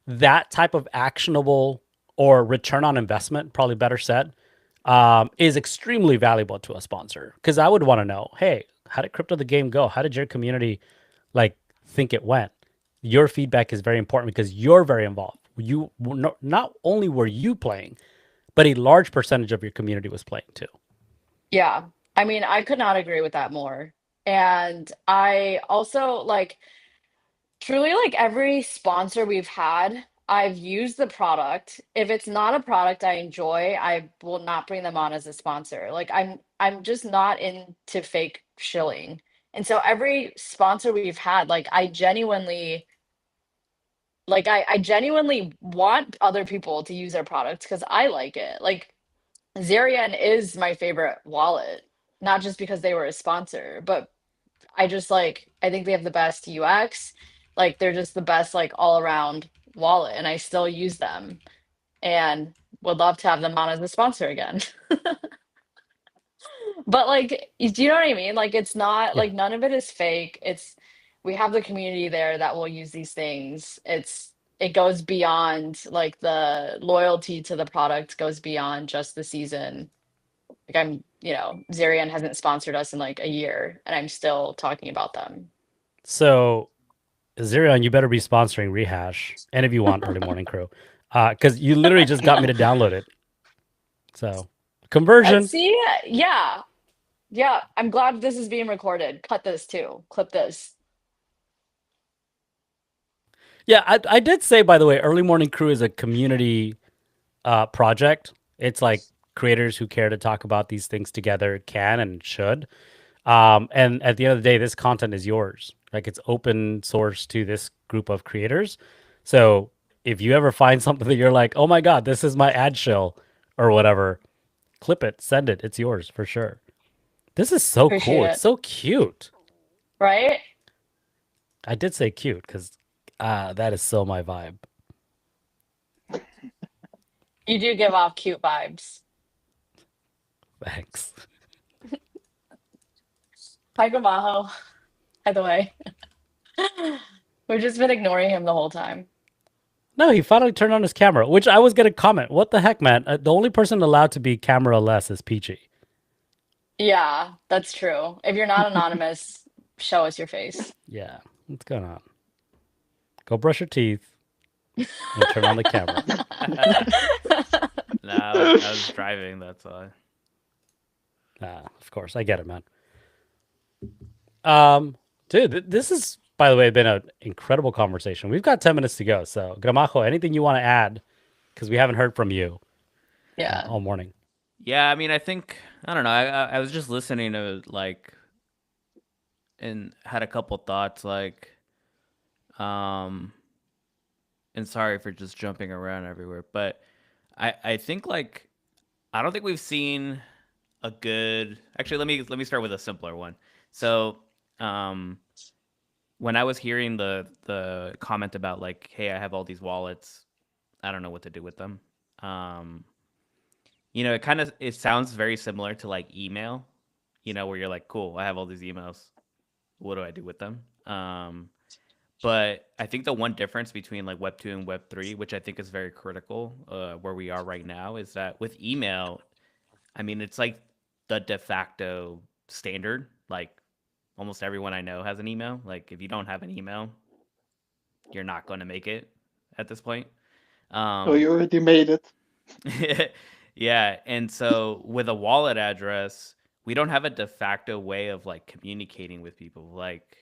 that type of actionable or return on investment, probably better said, is extremely valuable to a sponsor. Because I would want to know, hey, how did Crypto the Game go? How did your community like think it went? Your feedback is very important because you're very involved. You not only were you playing, but a large percentage of your community was playing too. Yeah. I mean, I could not agree with that more. And I also like truly like every sponsor we've had, I've used the product. If it's not a product I enjoy, I will not bring them on as a sponsor. Like I'm just not into fake shilling. And so every sponsor we've had, like I genuinely Like I genuinely want other people to use their products because I like it. Like Zarian is my favorite wallet, not just because they were a sponsor, but I just like I think they have the best UX. Like they're just the best like all around wallet, and I still use them and would love to have them on as a sponsor again. But like, do you know what I mean? Like it's not Yeah. like none of it is fake. It's we have the community there that will use these things. It goes beyond like the loyalty to the product goes beyond just the season. Like Zarian hasn't sponsored us in like a year and I'm still talking about them. So Zerion, you better be sponsoring Rehash, and if you want Early Morning Crew, because you literally just got me to download it. So conversion. See, yeah, yeah. I'm glad this is being recorded. Cut this too. Clip this. Yeah, I did say, by the way, Early Morning Crew is a community project. It's like creators who care to talk about these things together can and should. And at the end of the day, this content is yours. Like it's open source to this group of creators. So if you ever find something that you're like, oh my God, this is my ad shill or whatever, clip it, send it. It's yours for sure. This is so Appreciate cool. It's it. so cute. Right? I did say cute because that is so my vibe. You do give off cute vibes. Thanks. Hi, Gamaho. By the way, we've just been ignoring him the whole time. No, he finally turned on his camera, which I was going to comment. What the heck, man? The only person allowed to be camera less is Peachy. Yeah, that's true. If you're not anonymous, show us your face. Yeah, what's going on? Go brush your teeth and turn on the camera. No, I was driving. That's why. Of course, I get it, man. Dude, this is, by the way, been an incredible conversation. We've got 10 minutes to go. So, Gramajo, anything you want to add? Because we haven't heard from you Yeah. all morning. Yeah, I mean, I think I don't know. I was just listening to like and had a couple thoughts like, um, and sorry for just jumping around everywhere, but I think like I don't think we've seen a good. Actually, let me start with a simpler one. So, um, when I was hearing the comment about like, hey, I have all these wallets, I don't know what to do with them. Um, it sounds very similar to like email, where you're like, cool, I have all these emails. What do I do with them? But I think the one difference between like Web 2 and Web 3, which I think is very critical, where we are right now, is that with email, I mean, it's like the de facto standard. Like almost everyone I know has an email. Like if you don't have an email, you're not going to make it at this point. Oh, you Um, already made it. yeah, and so with a wallet address, we don't have a de facto way of like communicating with people. Like,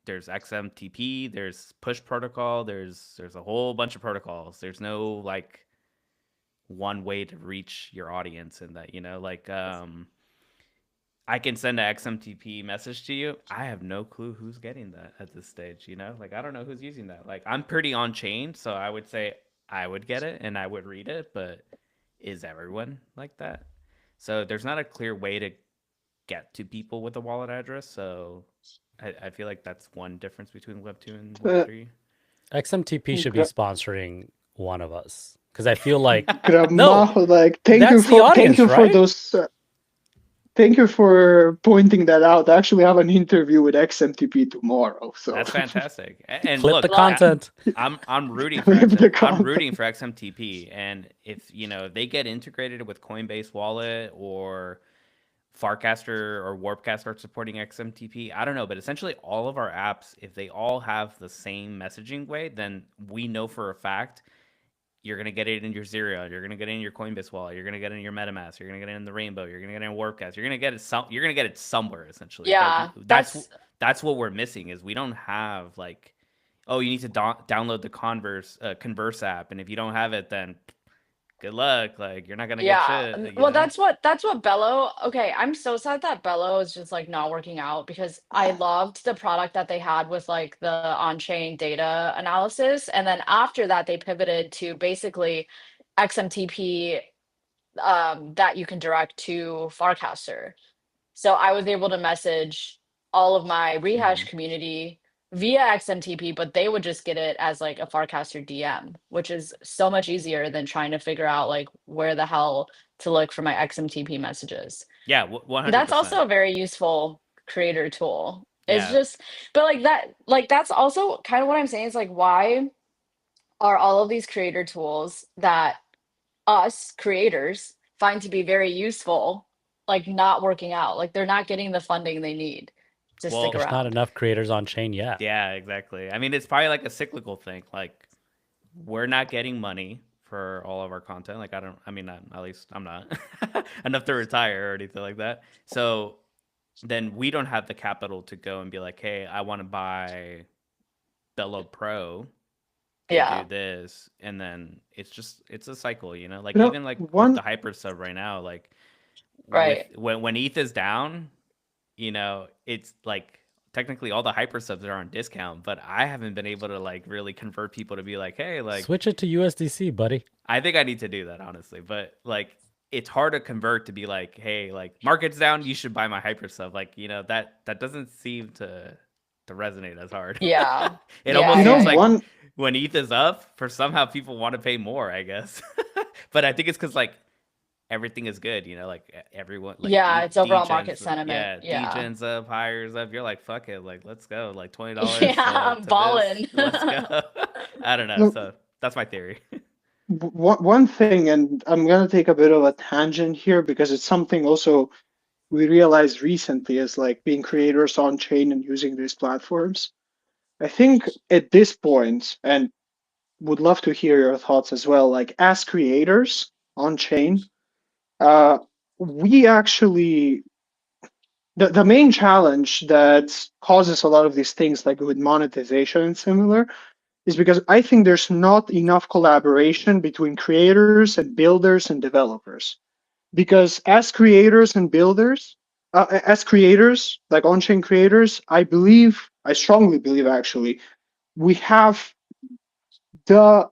there's XMTP, there's push protocol, there's a whole bunch of protocols. There's no like one way to reach your audience and that, like I can send an XMTP message to you. I have no clue who's getting that at this stage, Like I don't know who's using that. Like I'm pretty on chain, so I would say I would get it and I would read it, but is everyone like that? So there's not a clear way to get to people with a wallet address. So I feel like that's one difference between Web 2 and Web Uh, 3. XMTP should be gra- sponsoring one of us. Because I feel like, no, Grandma, like, that's the thank audience, you for right? those. Thank you for pointing that out. I actually have an interview with XMTP tomorrow, so That's fantastic. And Clip the look, Luck. content. I'm rooting for leave the I'm content. rooting for XMTP, and if they get integrated with Coinbase Wallet or Farcaster or Warpcast are supporting XMTP, I don't know, but essentially all of our apps, if they all have the same messaging way, then we know for a fact you're gonna get it in your Zero, you're gonna get it in your Coinbase wallet, you're gonna get it in your MetaMask, you're gonna get it in the Rainbow, you're gonna get it in Warpcast, you're gonna get it somewhere essentially. But Yeah, that's what we're missing is we don't have like, oh, you need to download the Converse app, and if you don't have it, then good luck. Like you're not gonna get Yeah. shit. You Well, know? that's what Bello. Okay, I'm so sad that Bello is just like not working out because I loved the product that they had with like the on-chain data analysis, and then after that they pivoted to basically XMTP that you can direct to Farcaster. So I was able to message all of my rehash Mhm. community via XMTP, but they would just get it as like a Farcaster DM, which is so much easier than trying to figure out like where the hell to look for my XMTP messages. Yeah, 100%. That's also a very useful creator tool. It's Yeah. just, but like that's also kind of what I'm saying is like, why are all of these creator tools that us creators find to be very useful, like not working out? Like they're not getting the funding they need to stick Well, There's not around. enough creators on chain yet. yeah, exactly. I mean, it's probably like a cyclical thing. Like we're not getting money for all of our content. Like I don't. I mean, at least I'm not enough to retire or anything like that. So then we don't have the capital to go and be like, hey, I want to buy Bello Pro to do Yeah, this, and then it's a cycle, like You know, even like with the one hyper sub right now, like with right. when ETH is down, it's like technically all the hyper subs are on discount, but I haven't been able to like really convert people to be like, hey, like Switch it to USDC, buddy. I think I need to do that honestly, but like it's hard to convert to be like, hey, like market's down, you should buy my hyper sub. Like, that doesn't seem to resonate as hard. Yeah. It Yeah, almost you know seems yeah, like yeah. one when ETH is up, for somehow people want to pay more, I guess. But I think it's because like everything is good, like everyone like Yeah, it's overall market Degen's sentiment. yeah, Yeah. Degen's up, hires up. You're like, fuck it, like let's go, like $20 Yeah, to I'm this, balling. let's go. I don't know. no, So that's my theory. one thing, and I'm gonna take a bit of a tangent here because it's something also we realized recently as like being creators on chain and using these platforms. I think at this point, and would love to hear your thoughts as well, like as creators on chain, uh, we actually the main challenge that causes a lot of these things like with monetization and similar is because I think there's not enough collaboration between creators and builders and developers. Because as creators and builders, as creators, like on-chain creators, I strongly believe actually, we have the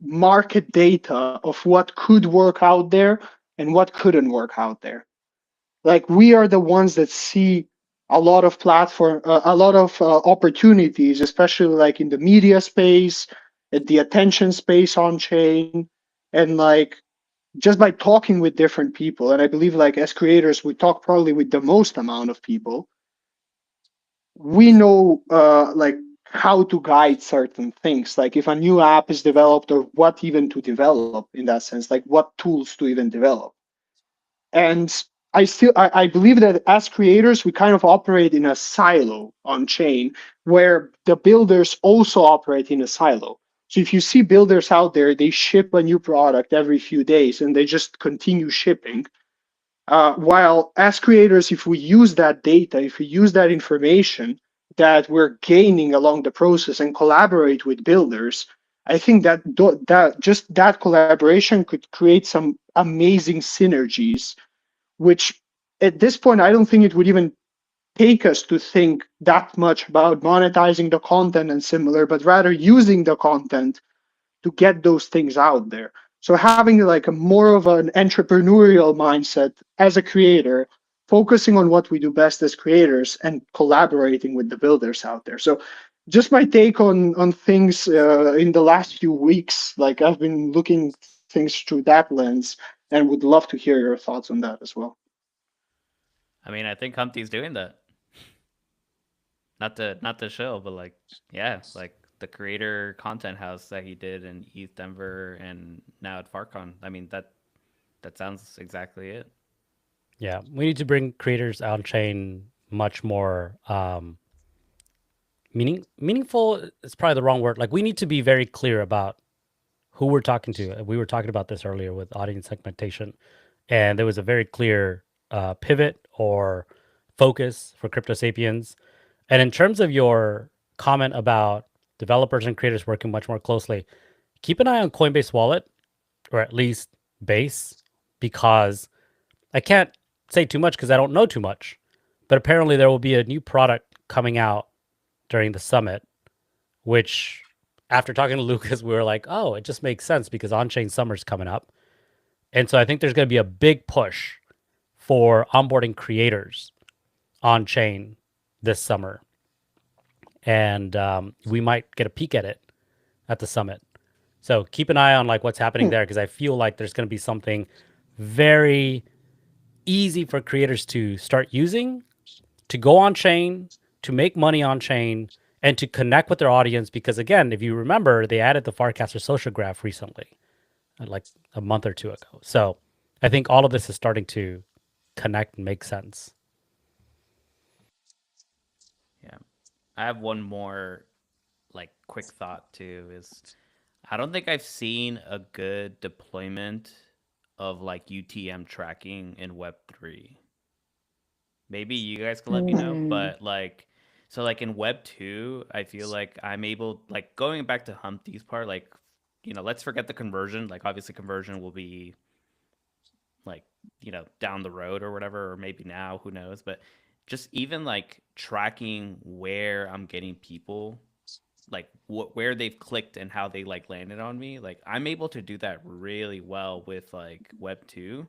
market data of what could work out there and what couldn't work out there. Like we are the ones that see a lot of opportunities, especially like in the media space, at the attention space on chain, and like just by talking with different people. And I believe like as creators, we talk probably with the most amount of people. We know like how to guide certain things, like if a new app is developed or what even to develop in that sense, like what tools to even develop. And I believe that as creators we kind of operate in a silo on chain where the builders also operate in a silo. So if you see builders out there, they ship a new product every few days and they just continue shipping. While as creators, if we use that data, if we use that information that we're gaining along the process and collaborate with builders, I think that just that collaboration could create some amazing synergies, which at this point, I don't think it would even take us to think that much about monetizing the content and similar, but rather using the content to get those things out there. So having like a more of an entrepreneurial mindset as a creator, focusing on what we do best as creators and collaborating with the builders out there. So just my take on things in the last few weeks. Like I've been looking things through that lens and would love to hear your thoughts on that as well. I mean, I think Humpty's doing that. Not the show, but like yeah, like the creator content house that he did in East Denver and now at FarCon. I mean that sounds exactly it. Yeah, we need to bring creators on chain much more meaningful. Is probably the wrong word. Like we need to be very clear about who we're talking to. We were talking about this earlier with audience segmentation, and there was a very clear pivot or focus for Crypto Sapiens. And in terms of your comment about developers and creators working much more closely, keep an eye on Coinbase Wallet or at least base, because I can't say too much because I don't know too much. But apparently, there will be a new product coming out during the summit, which, after talking to Lucas, we were like, oh, it just makes sense because on chain summer's coming up. And so I think there's going to be a big push for onboarding creators on chain this summer. And we might get a peek at it at the summit. So keep an eye on like what's happening there, because I feel like there's going to be something very easy for creators to start using, to go on chain, to make money on chain, and to connect with their audience. Because again, if you remember, they added the Farcaster social graph recently, like a month or two ago. So I think all of this is starting to connect and make sense. Yeah. I have one more like quick thought too is I don't think I've seen a good deployment of like UTM tracking in Web3. Maybe you guys can let me know, Hmm. but like so like in Web 2, I feel like I'm able like going back to Humpty's part like let's forget the conversion. Like obviously conversion will be like, down the road or whatever or maybe now, who knows, but just even like tracking where I'm getting people like where they've clicked and how they like landed on me, like I'm able to do that really well with like Web 2,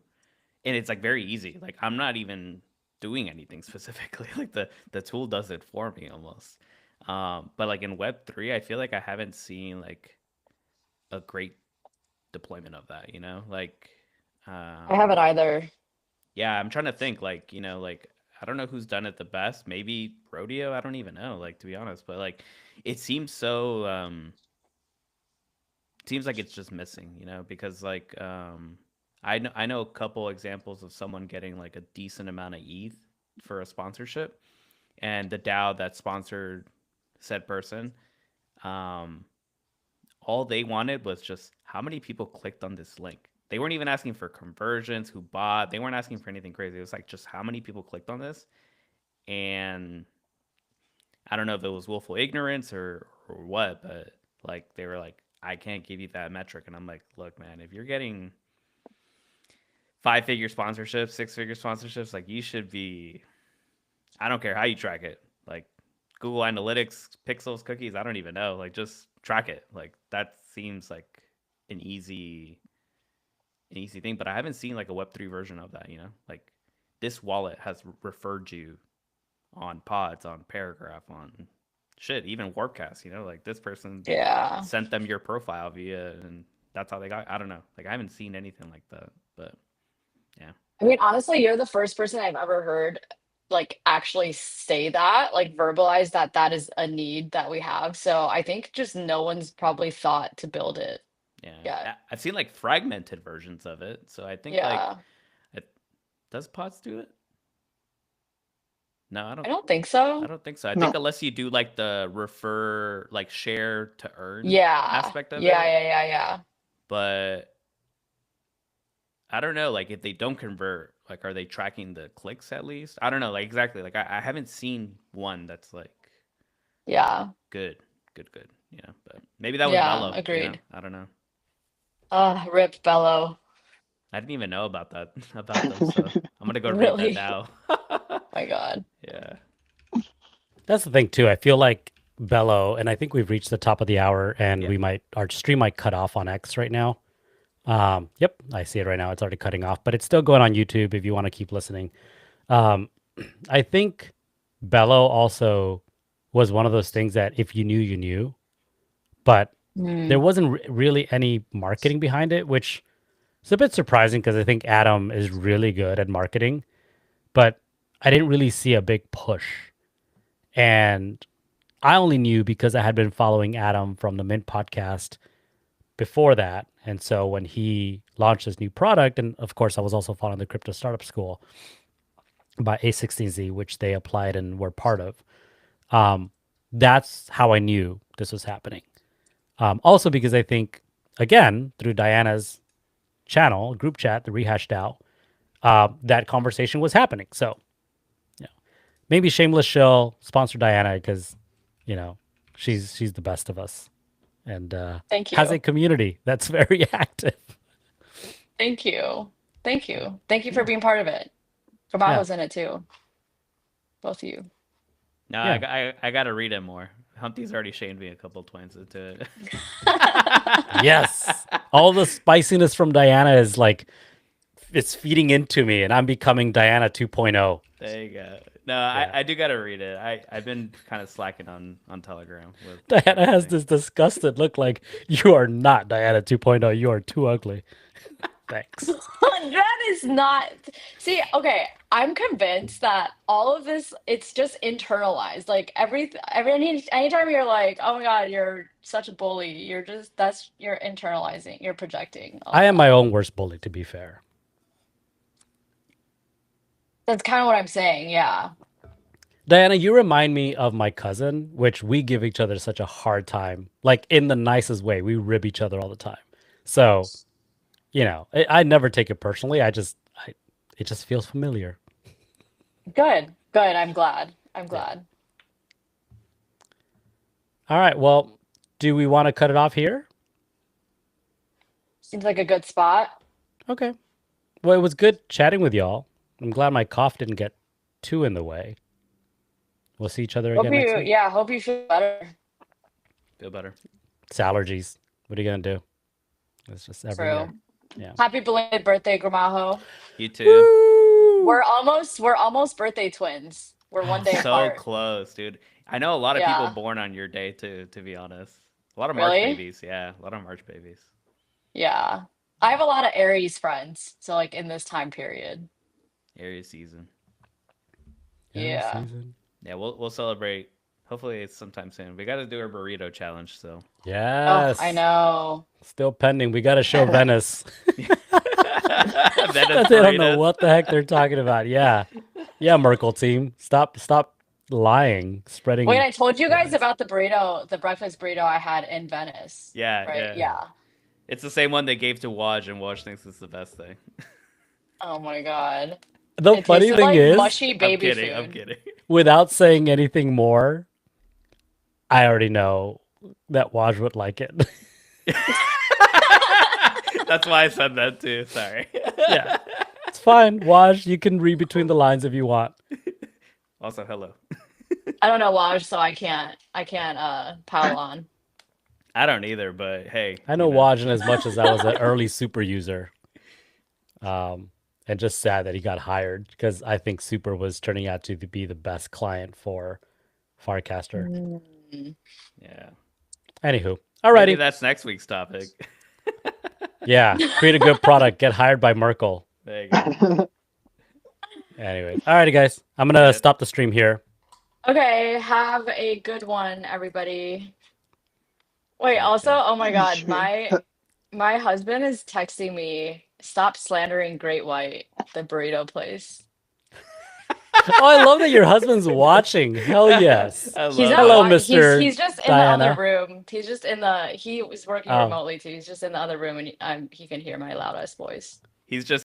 and it's like very easy. Like I'm not even doing anything specifically. Like the tool does it for me almost. But like in Web 3, I feel like I haven't seen like a great deployment of that, like I um haven't either. yeah, I'm trying to think like, like I don't know who's done it the best. Maybe Rodeo, I don't even know, like to be honest, but like it seems so seems like it's just missing, because like I know a couple examples of someone getting like a decent amount of ETH for a sponsorship, and the DAO that sponsored said person, um, all they wanted was just how many people clicked on this link. They weren't even asking for conversions, who bought. They weren't asking for anything crazy. It was like just how many people clicked on this, and I don't know if it was willful ignorance or what, but like they were like, I can't give you that metric, and I'm like, look, man, if you're getting 5-figure sponsorships, 6-figure sponsorships, like you should be. I don't care how you track it, like Google Analytics, pixels, cookies. I don't even know. Like just track it. Like that seems like an easy, an easy thing. But I haven't seen like a Web3 version of that. Like this wallet has referred you on pods, on paragraph, on shit, even Warpcast. Like this person Yeah. sent them your profile via, and that's how they got. I don't know. Like I haven't seen anything like that, but yeah. I mean, honestly, you're the first person I've ever heard like actually say that, like verbalize that that is a need that we have. So I think just no one's probably thought to build it Yeah, yet. I've seen like fragmented versions of it. So I think like, Yeah. it, does Pods do it? No, I I don't. don't think I so. don't think so. I think No. unless you do like the refer, like share to earn Yeah. aspect of Yeah, it, yeah, yeah, yeah. but I don't know. Like if they don't convert, like are they tracking the clicks at least? I don't know. Like exactly. Like I haven't seen one that's like Yeah. good, good. But maybe that was Yeah, Bello. agreed. I don't know. Rip Bello. I didn't even know about that about them. So I'm gonna go read that Really? now. My God. Yeah. That's the thing too. I feel like Bello, and I think we've reached the top of the hour, and Yeah. our stream might cut off on X right now. Yep, I see it right now. It's already cutting off, but it's still going on YouTube if you want to keep listening. Um, I think Bello also was one of those things that if you knew, you knew, but there Mm, wasn't really any marketing behind it, which is a bit surprising because I think Adam is really good at marketing, but I didn't really see a big push. And I only knew because I had been following Adam from the Mint podcast before that. And so when he launched his new product, and of course, I was also following the Crypto Startup School by A16Z, which they applied and were part of. Um, that's how I knew this was happening. Also, because I think, again, through Diana's channel, group chat, the Rehashed Out, that conversation was happening. So, you know, maybe shameless shill sponsor Diana because, you know, she's the best of us and thank has a you. community that's very active. Thank you. Thank you. Thank you for being part of it. Yeah. Trabajo's in it too. Both of you. No, Yeah. I got to read it more. Humpty's already shamed me a couple times into it. Yes. All the spiciness from Diana is like it's feeding into me and I'm becoming Diana 2.0. There you go. No, Yeah. I do got to read it. I've been kind of slacking on Telegram with Diana has everything. this disgusted look like you are not Diana 2.0. You are too ugly. Thanks. That is not. See, okay, I'm convinced that all of this, it's just internalized. Like anytime you're like, oh my God, you're such a bully, you're internalizing, you're projecting all I of am my that. own worst bully, to be fair. That's kind of what I'm saying. Yeah. Diana, you remind me of my cousin, which we give each other such a hard time, like in the nicest way. We rib each other all the time. So, I never take it personally. It just feels familiar. Good. Good. I'm glad. I'm Yeah. glad. All right. Well, do we want to cut it off here? Seems like a good spot. Okay. Well, it was good chatting with y'all. I'm glad my cough didn't get too in the way. We'll see each other Hope again next you, week. yeah, hope you feel better. Feel better. It's allergies. What are you going to do? It's just every year. True. Yeah. Happy belated birthday, Gramajo. You too. Woo! We're almost birthday twins. We're one day So apart. close, dude. I know a lot of people Yeah. born on your day too, to be honest. A lot of March Really? babies. Yeah, a lot of March babies. Yeah. I have a lot of Aries friends, so like in this time period. Aries season. Every Yeah. season. Yeah, we'll celebrate. Hopefully it's sometime soon. We got to do a burrito challenge, so. Oh, I Yes. know. Still pending. We got to show Venice Venice that they don't know burritos. what the heck they're talking about. Yeah. Yeah, Merkel team. Stop lying, Wait, spreading I told you guys lies. about the burrito, the breakfast burrito I had in Venice, Yeah, right? yeah. Yeah. Yeah. It's the same one they gave to Waj, and Waj thinks it's the best thing. Oh my God. The It funny tasted thing like is, mushy I'm baby kidding. I'm food. kidding. without saying anything more, I already know that Waj would like it. That's why I said that too. Sorry. Yeah. It's fine. Waj, you can read between the lines if you want. Also, hello. I don't know Waj, so I can't pile on. I don't either, but hey, I know Waj in as much as I was an early super user. And just sad that he got hired because I think Super was turning out to be the best client for Farcaster. Mm. Yeah. Anywho, Maybe alrighty. that's next week's topic. Yeah, create a good product, get hired by Merkel. There you go. Anyways, alrighty, guys. I'm gonna Yep. stop the stream here. Okay, have a good one, everybody. Wait, Same, also, same. oh my You God, should. my husband is texting me, stop slandering Great White, the burrito place. Oh, I love that your husband's watching. Hell yes. I He's love not Hello, it. what Mr. he's just in the other Diana. room. He's just in the he was working Oh. remotely too. He's just in the other room and he can hear my loud ass voice. He's just